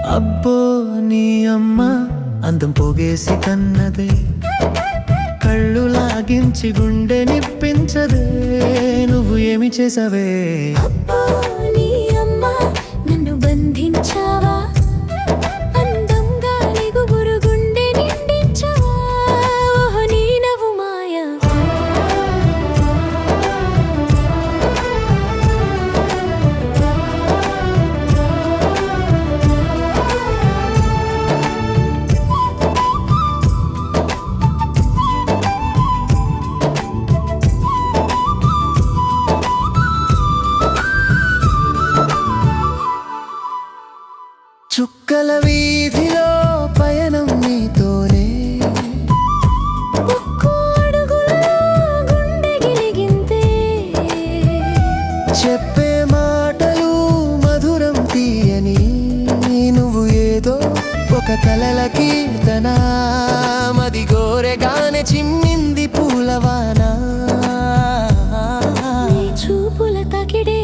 అబ్బో నీ అమ్మ అందం పోగేసి కన్నదే, కళ్ళు లాగించి గుండె నిప్పించదే, నువ్వు ఏమి చేసావే? అబ్బో నీ అమ్మ నన్ను బంధించావా, అందంగా నిగుబురు గుండె నిండించావా, ఓహో నీ నవ్వు మాయ. చుక్కల వీధిలో పయనం నీతోనే, ఒక్కో అడుగులో గుండె గిలిగింతే, చెప్పే మాటలు మధురం తీయని, నువ్వు ఏదో ఒక కలల కీర్తన, మది గోరెగానే చిమ్మింది పూలవాన. నీ చూపుల తకిడే